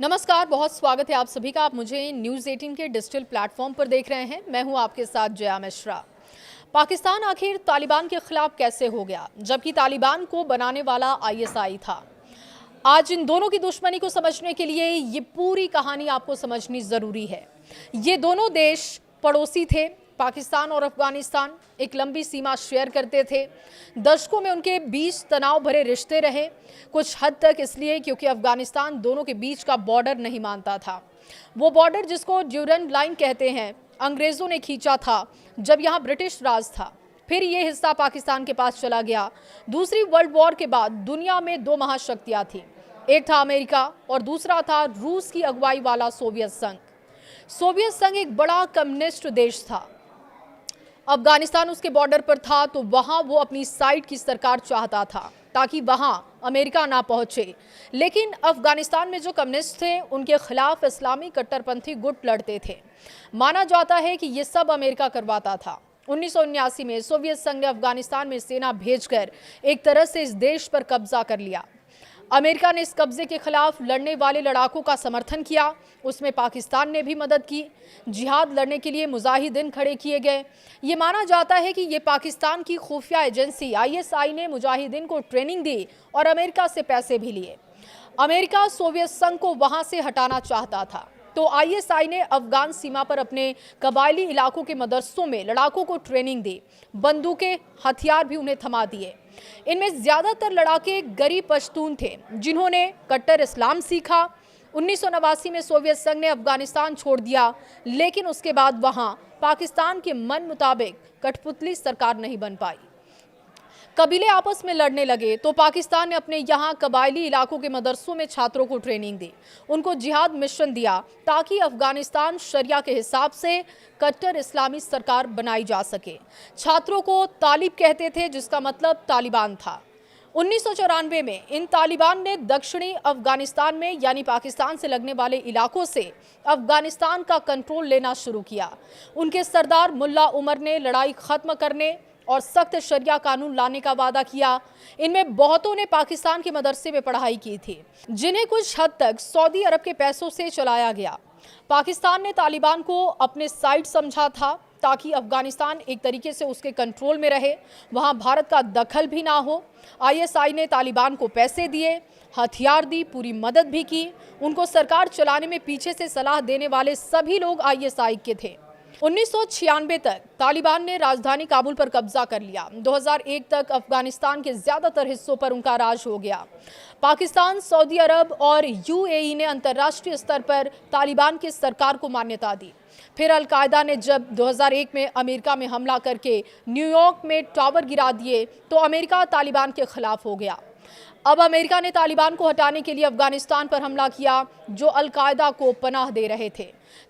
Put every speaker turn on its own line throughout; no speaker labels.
नमस्कार, बहुत स्वागत है आप सभी का। आप मुझे न्यूज़ 18 के डिजिटल प्लेटफॉर्म पर देख रहे हैं। मैं हूं आपके साथ जया मिश्रा। पाकिस्तान आखिर तालिबान के खिलाफ कैसे हो गया, जबकि तालिबान को बनाने वाला आईएसआई था। आज इन दोनों की दुश्मनी को समझने के लिए ये पूरी कहानी आपको समझनी ज़रूरी है। ये दोनों देश पड़ोसी थे। पाकिस्तान और अफगानिस्तान एक लंबी सीमा शेयर करते थे। दशकों में उनके बीच तनाव भरे रिश्ते रहे, कुछ हद तक इसलिए क्योंकि अफगानिस्तान दोनों के बीच का बॉर्डर नहीं मानता था। वो बॉर्डर जिसको ड्यूरेंट लाइन कहते हैं, अंग्रेज़ों ने खींचा था जब यहाँ ब्रिटिश राज था। फिर ये हिस्सा पाकिस्तान के पास चला गया। दूसरी वर्ल्ड वॉर के बाद दुनिया में दो महाशक्तियाँ थीं, एक था अमेरिका और दूसरा था रूस की अगुवाई वाला सोवियत संघ। सोवियत संघ एक बड़ा कम्युनिस्ट देश था। अफगानिस्तान उसके बॉर्डर पर था, तो वहां वो अपनी साइड की सरकार चाहता था ताकि वहां अमेरिका ना पहुंचे। लेकिन अफगानिस्तान में जो कम्युनिस्ट थे, उनके खिलाफ इस्लामी कट्टरपंथी गुट लड़ते थे। माना जाता है कि ये सब अमेरिका करवाता था। 1979 में सोवियत संघ ने अफगानिस्तान में सेना भेजकर एक तरह से इस देश पर कब्जा कर लिया। अमेरिका ने इस कब्जे के खिलाफ लड़ने वाले लड़ाकों का समर्थन किया, उसमें पाकिस्तान ने भी मदद की। जिहाद लड़ने के लिए मुजाहिदीन खड़े किए गए। ये माना जाता है कि ये पाकिस्तान की खुफिया एजेंसी आईएसआई ने मुजाहिदीन को ट्रेनिंग दी और अमेरिका से पैसे भी लिए। अमेरिका सोवियत संघ को वहां से हटाना चाहता था, तो आईएसआई ने अफगान सीमा पर अपने कबायली इलाकों के मदरसों में लड़ाकों को ट्रेनिंग दी। बंदूकें, हथियार भी उन्हें थमा दिए। इनमें ज्यादातर लड़ाके गरीब पश्तून थे जिन्होंने कट्टर इस्लाम सीखा। 1989 में सोवियत संघ ने अफगानिस्तान छोड़ दिया, लेकिन उसके बाद वहां पाकिस्तान के मन मुताबिक कठपुतली सरकार नहीं बन पाई। कबीले आपस में लड़ने लगे, तो पाकिस्तान ने अपने यहाँ कबायली इलाकों के मदरसों में छात्रों को ट्रेनिंग दी, उनको जिहाद मिशन दिया ताकि अफगानिस्तान शरिया के हिसाब से कट्टर इस्लामी सरकार बनाई जा सके। छात्रों को तालिब कहते थे, जिसका मतलब तालिबान था। 1994 में इन तालिबान ने दक्षिणी अफगानिस्तान में यानी पाकिस्तान से लगने वाले इलाकों से अफगानिस्तान का कंट्रोल लेना शुरू किया। उनके सरदार मुल्ला उमर ने लड़ाई खत्म करने और सख्त शरिया कानून लाने का वादा किया। इनमें बहुतों ने पाकिस्तान के मदरसे में पढ़ाई की थी, जिन्हें कुछ हद तक सऊदी अरब के पैसों से चलाया गया। पाकिस्तान ने तालिबान को अपने साइड समझा था ताकि अफगानिस्तान एक तरीके से उसके कंट्रोल में रहे, वहां भारत का दखल भी ना हो। आईएसआई ने तालिबान को पैसे दिए, हथियार दी, पूरी मदद भी की। उनको सरकार चलाने में पीछे से सलाह देने वाले सभी लोग आईएसआई के थे। 1996 तक तालिबान ने राजधानी काबुल पर कब्जा कर लिया। 2001 तक अफगानिस्तान के ज्यादातर हिस्सों पर उनका राज हो गया। पाकिस्तान, सऊदी अरब और यूएई ने अंतर्राष्ट्रीय स्तर पर तालिबान की सरकार को मान्यता दी। फिर अलकायदा ने जब 2001 में अमेरिका में हमला करके न्यूयॉर्क में टावर गिरा दिए, तो अमेरिका तालिबान के खिलाफ हो गया। अब अमेरिका ने तालिबान को हटाने के लिए अफगानिस्तान पर हमला किया, जो अलकायदा को पनाह दे रहे थे।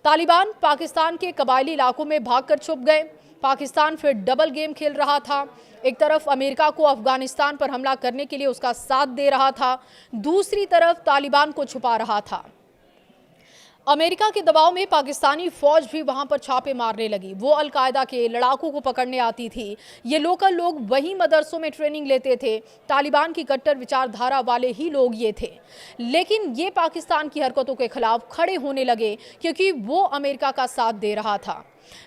तालिबान पाकिस्तान के कबायली इलाकों में भागकर छुप गए। पाकिस्तान फिर डबल गेम खेल रहा था। एक तरफ अमेरिका को अफगानिस्तान पर हमला करने के लिए उसका साथ दे रहा था, दूसरी तरफ तालिबान को छुपा रहा था। अमेरिका के दबाव में पाकिस्तानी फौज भी वहां पर छापे मारने लगी। वो अलकायदा के लड़ाकों को पकड़ने आती थी। ये लोकल लोग वही मदरसों में ट्रेनिंग लेते थे। तालिबान की कट्टर विचारधारा वाले ही लोग ये थे, लेकिन ये पाकिस्तान की हरकतों के खिलाफ खड़े होने लगे क्योंकि वो अमेरिका का साथ दे रहा था।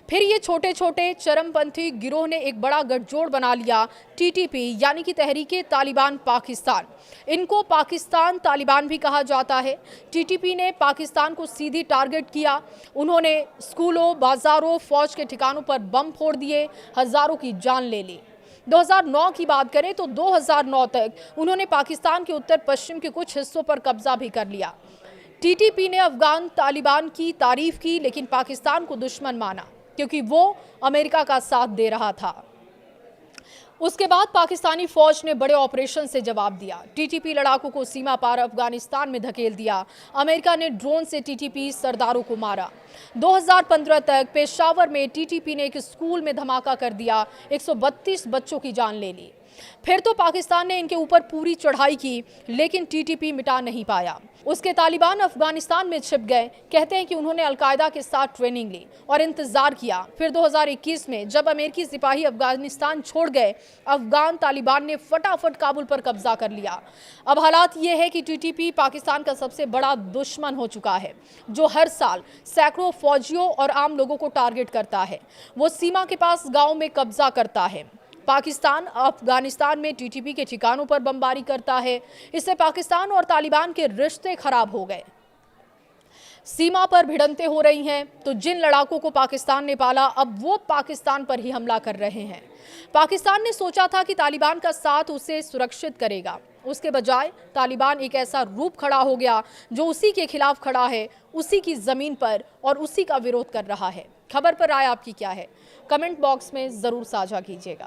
फिर ये छोटे छोटे चरमपंथी गिरोह ने एक बड़ा गठजोड़ बना लिया, टीटीपी यानी कि तहरीके तालिबान पाकिस्तान। इनको पाकिस्तान तालिबान भी कहा जाता है। टीटीपी ने पाकिस्तान को सीधी टारगेट किया। उन्होंने स्कूलों, बाजारों, फौज के ठिकानों पर बम फोड़ दिए, हजारों की जान ले ली। 2009 की बात करें तो 2009 तक उन्होंने पाकिस्तान के उत्तर पश्चिम के कुछ हिस्सों पर कब्जा भी कर लिया। टीटीपी ने अफगान तालिबान की तारीफ की, लेकिन पाकिस्तान को दुश्मन माना क्योंकि वो अमेरिका का साथ दे रहा था। उसके बाद पाकिस्तानी फौज ने बड़े ऑपरेशन से जवाब दिया। टीटीपी लड़ाकों को सीमा पार अफगानिस्तान में धकेल दिया। अमेरिका ने ड्रोन से टीटीपी सरदारों को मारा। 2015 तक पेशावर में टीटीपी ने एक स्कूल में धमाका कर दिया, 132 बच्चों की जान ले ली। फिर तो पाकिस्तान ने इनके ऊपर पूरी चढ़ाई की, लेकिन टीटीपी मिटा नहीं पाया। उसके तालिबान अफगानिस्तान में छिप गए। कहते हैं कि उन्होंने अलकायदा के साथ ट्रेनिंग ली और इंतजार किया। फिर 2021 में जब अमेरिकी सिपाही अफगानिस्तान छोड़ गए, अफगान तालिबान ने फटाफट काबुल पर कब्जा कर लिया। अब हालात ये है कि टीटीपी पाकिस्तान का सबसे बड़ा दुश्मन हो चुका है, जो हर साल सैकड़ों फौजियों और आम लोगों को टारगेट करता है। वो सीमा के पास गाँव में कब्जा करता है। पाकिस्तान अफगानिस्तान में टीटीपी के ठिकानों पर बमबारी करता है। इससे पाकिस्तान और तालिबान के रिश्ते खराब हो गए। सीमा पर भिड़ंतें हो रही हैं, तो जिन लड़ाकों को पाकिस्तान ने पाला, अब वो पाकिस्तान पर ही हमला कर रहे हैं। पाकिस्तान ने सोचा था कि तालिबान का साथ उसे सुरक्षित करेगा, उसके बजाय तालिबान एक ऐसा रूप खड़ा हो गया जो उसी के खिलाफ खड़ा है, उसी की जमीन पर और उसी का विरोध कर रहा है। खबर पर राय आपकी क्या है? कमेंट बॉक्स में जरूर साझा कीजिएगा।